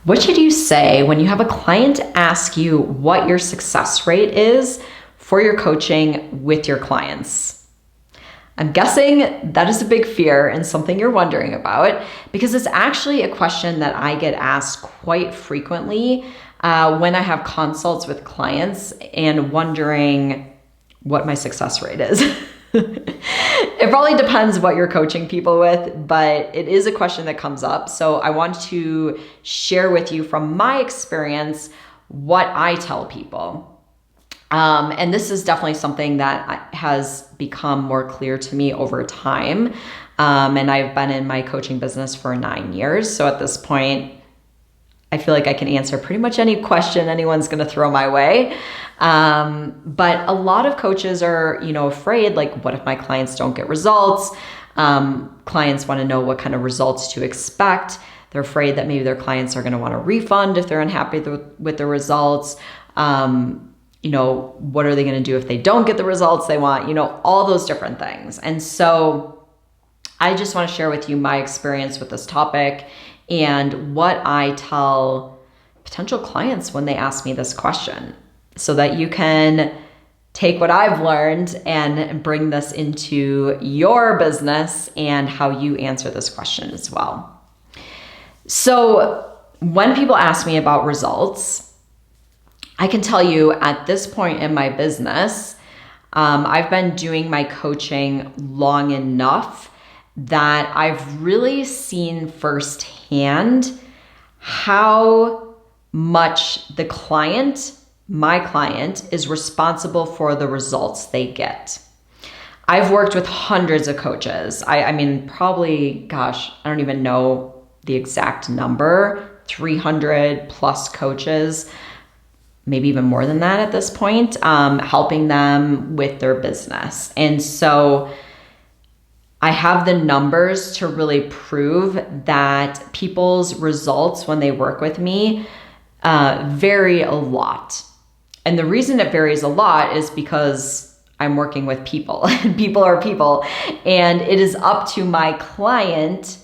What should you say when you have a client ask you what your success rate is for your coaching with your clients? I'm guessing that is a big fear and something you're wondering about, because it's actually a question that I get asked quite frequently when I have consults with clients and wondering what my success rate is. It probably depends what you're coaching people with, but it is a question that comes up. So I want to share with you from my experience what I tell people. And this is definitely something that has become more clear to me over time. And I've been in my coaching business for 9 years. So at this point, I feel like I can answer pretty much any question anyone's going to throw my way. But a lot of coaches are, afraid, like, what if my clients don't get results? Clients want to know what kind of results to expect. They're afraid that maybe their clients are going to want a refund if they're unhappy with the results. What are they going to do if they don't get the results they want? All those different things. And so I just want to share with you my experience with this topic and what I tell potential clients when they ask me this question, so that you can take what I've learned and bring this into your business and how you answer this question as well. So when people ask me about results, I can tell you at this point in my business, I've been doing my coaching long enough that I've really seen firsthand how much my client is responsible for the results they get. I've worked with hundreds of coaches. I mean, probably, I don't even know the exact number, 300 plus coaches, maybe even more than that at this point, helping them with their business. And so I have the numbers to really prove that people's results when they work with me vary a lot. And the reason it varies a lot is because I'm working with people. People are people. And it is up to my client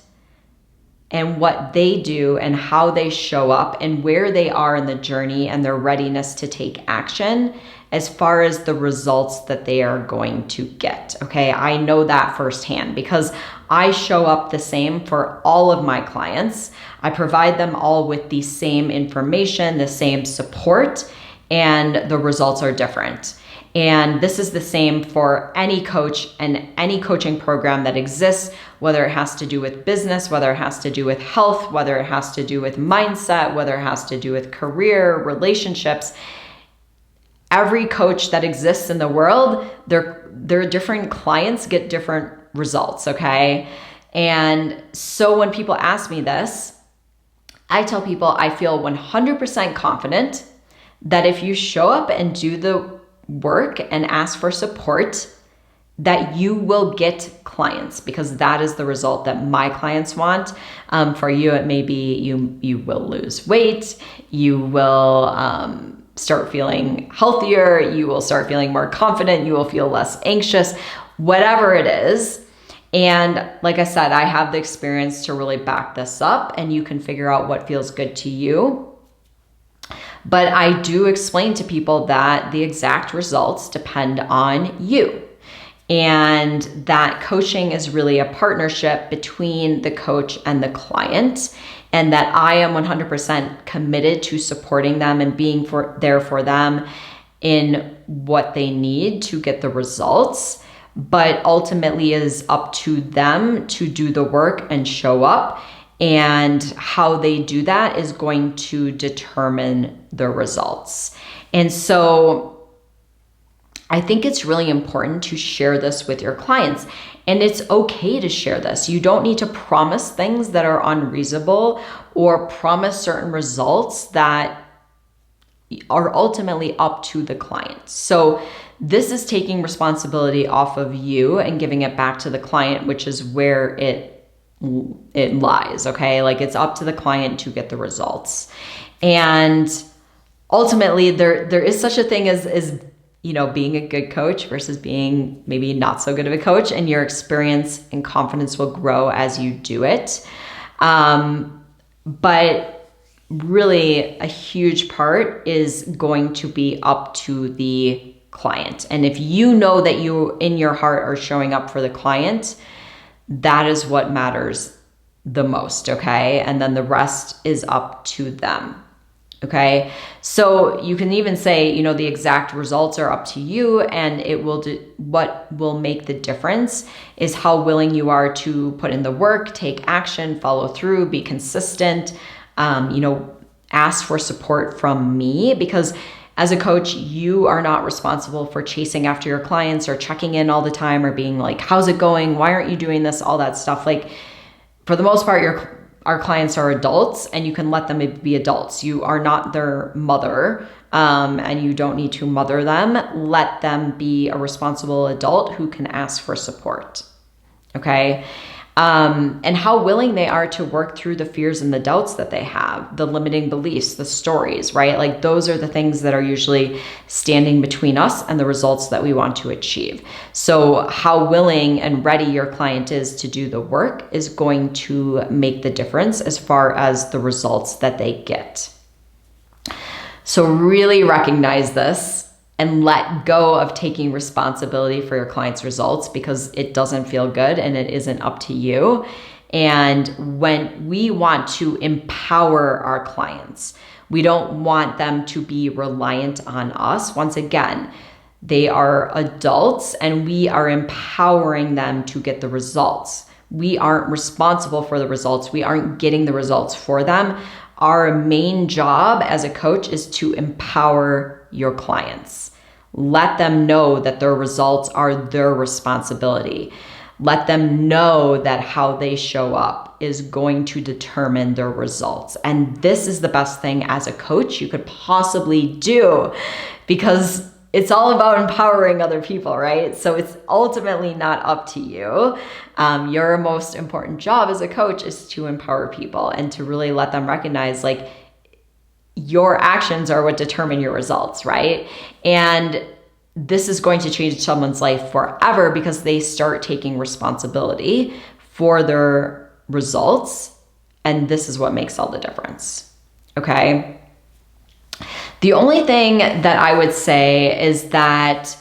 and what they do and how they show up and where they are in the journey and their readiness to take action as far as the results that they are going to get. Okay, I know that firsthand because I show up the same for all of my clients. I provide them all with the same information, the same support, and the results are different. And this is the same for any coach and any coaching program that exists, whether it has to do with business, whether it has to do with health, whether it has to do with mindset, whether it has to do with career, relationships. Every coach that exists in the world, their different clients get different results, okay? And so when people ask me this, I tell people I feel 100% confident that if you show up and do the work and ask for support, that you will get clients, because that is the result that my clients want. For you, it may be you will lose weight, you will start feeling healthier, you will start feeling more confident, you will feel less anxious, whatever it is. And like I said, I have the experience to really back this up, and you can figure out what feels good to you. But I do explain to people that the exact results depend on you, and that coaching is really a partnership between the coach and the client, and that I am 100% committed to supporting them and being there for them in what they need to get the results. But ultimately it is up to them to do the work and show up. And how they do that is going to determine the results. And so I think it's really important to share this with your clients. And it's okay to share this. You don't need to promise things that are unreasonable or promise certain results that are ultimately up to the client. So this is taking responsibility off of you and giving it back to the client, which is where it lies, okay? Like, it's up to the client to get the results. And ultimately there is such a thing as being a good coach versus being maybe not so good of a coach, and your experience and confidence will grow as you do it. But really a huge part is going to be up to the client. And if you know that you in your heart are showing up for the client, that is what matters the most, okay? And then the rest is up to them, okay? So you can even say, you know, the exact results are up to you, and it will do, what will make the difference is how willing you are to put in the work, take action, follow through, be consistent, ask for support from me, because as a coach, you are not responsible for chasing after your clients or checking in all the time or being like, how's it going? Why aren't you doing this? All that stuff. Like, for the most part, our clients are adults, and you can let them be adults. You are not their mother, and you don't need to mother them. Let them be a responsible adult who can ask for support. Okay. And how willing they are to work through the fears and the doubts that they have, the limiting beliefs, the stories, right? Like, those are the things that are usually standing between us and the results that we want to achieve. So how willing and ready your client is to do the work is going to make the difference as far as the results that they get. So really recognize this and let go of taking responsibility for your client's results, because it doesn't feel good and it isn't up to you. And when we want to empower our clients, we don't want them to be reliant on us. Once again, they are adults, and we are empowering them to get the results. We aren't responsible for the results. We aren't getting the results for them. Our main job as a coach is to empower your clients. Let them know that their results are their responsibility. Let them know that how they show up is going to determine their results. And this is the best thing as a coach you could possibly do, because it's all about empowering other people, right? So it's ultimately not up to you. Your most important job as a coach is to empower people and to really let them recognize, like, your actions are what determine your results, right? And this is going to change someone's life forever, because they start taking responsibility for their results. And this is what makes all the difference, okay? The only thing that I would say is that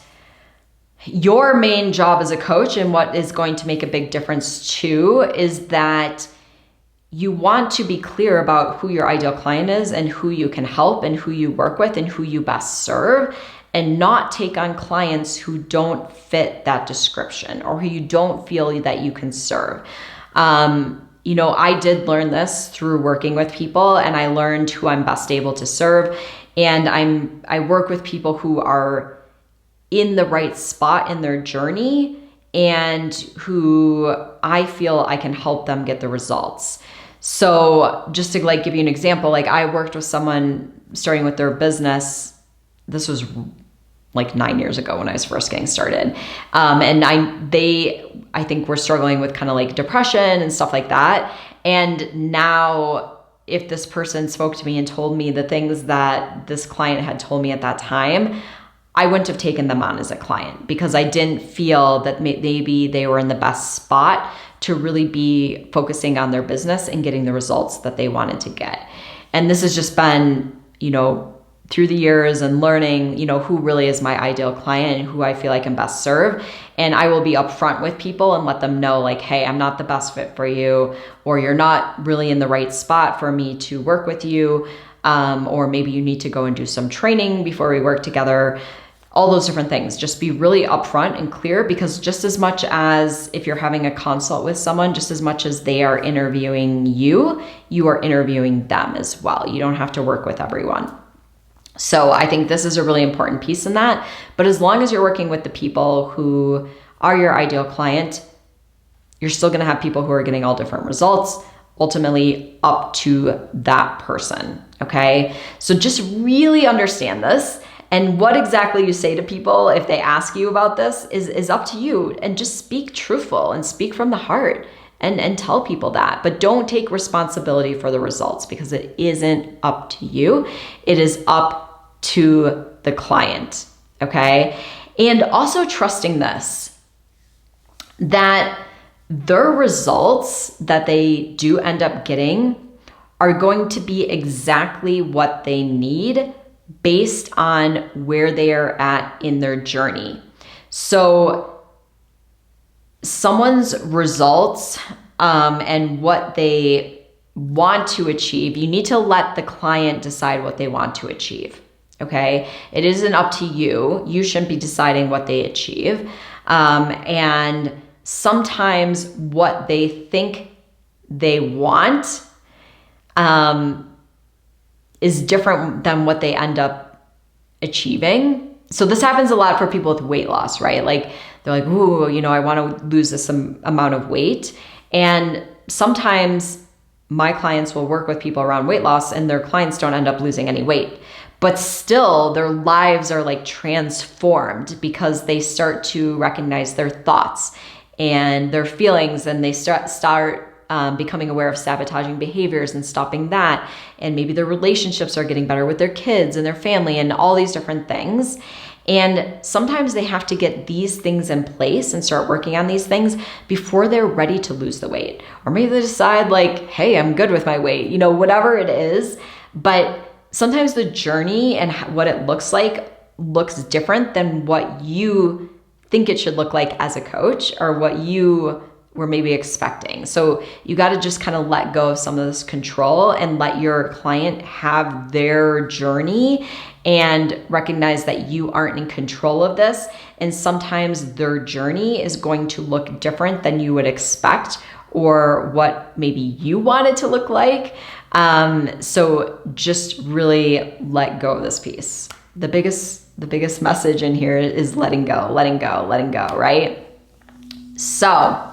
your main job as a coach, and what is going to make a big difference too, is that you want to be clear about who your ideal client is and who you can help and who you work with and who you best serve, and not take on clients who don't fit that description or who you don't feel that you can serve. I did learn this through working with people, and I learned who I'm best able to serve. And I work with people who are in the right spot in their journey and who I feel I can help them get the results. So just to give you an example, I worked with someone starting with their business. This was 9 years ago when I was first getting started. And I think were struggling with kind of depression and stuff like that. And now if this person spoke to me and told me the things that this client had told me at that time, I wouldn't have taken them on as a client, because I didn't feel that maybe they were in the best spot to really be focusing on their business and getting the results that they wanted to get. And this has just been, through the years and learning, who really is my ideal client and who I feel I can best serve. And I will be upfront with people and let them know, hey, I'm not the best fit for you, or you're not really in the right spot for me to work with you. Or maybe you need to go and do some training before we work together. All those different things. Just be really upfront and clear, because just as much as if you're having a consult with someone, just as much as they are interviewing you, you are interviewing them as well. You don't have to work with everyone. So I think this is a really important piece in that. But as long as you're working with the people who are your ideal client, you're still going to have people who are getting all different results, ultimately up to that person. Okay. So just really understand this. And what exactly you say to people if they ask you about this is up to you. And just speak truthful and speak from the heart and tell people that. But don't take responsibility for the results, because it isn't up to you. It is up to the client. Okay. And also trusting this, that their results that they do end up getting are going to be exactly what they need based on where they are at in their journey. So someone's results and what they want to achieve, you need to let the client decide what they want to achieve. Okay, it isn't up to you. You shouldn't be deciding what they achieve. And sometimes what they think they want is different than what they end up achieving. So this happens a lot for people with weight loss, right? Like they're like, ooh, I want to lose this amount of weight. And sometimes my clients will work with people around weight loss and their clients don't end up losing any weight. But still, their lives are like transformed because they start to recognize their thoughts and their feelings, and they start becoming aware of sabotaging behaviors and stopping that. And maybe their relationships are getting better with their kids and their family and all these different things. And sometimes they have to get these things in place and start working on these things before they're ready to lose the weight. Or maybe they decide like, hey, I'm good with my weight, whatever it is. But sometimes the journey and what it looks like looks different than what you think it should look like as a coach or what you were maybe expecting. So you got to just kind of let go of some of this control and let your client have their journey and recognize that you aren't in control of this. And sometimes their journey is going to look different than you would expect or what maybe you want it to look like. So just really let go of this piece. The biggest message in here is letting go, right? So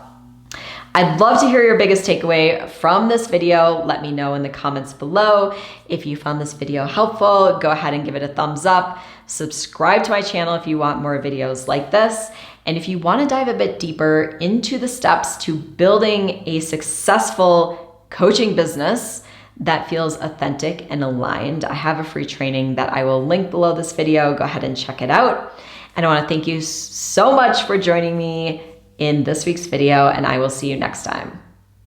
I'd love to hear your biggest takeaway from this video. Let me know in the comments below. If you found this video helpful, go ahead and give it a thumbs up. Subscribe to my channel if you want more videos like this. And if you want to dive a bit deeper into the steps to building a successful coaching business that feels authentic and aligned, I have a free training that I will link below this video. Go ahead and check it out. And I want to thank you so much for joining me in this week's video, and I will see you next time.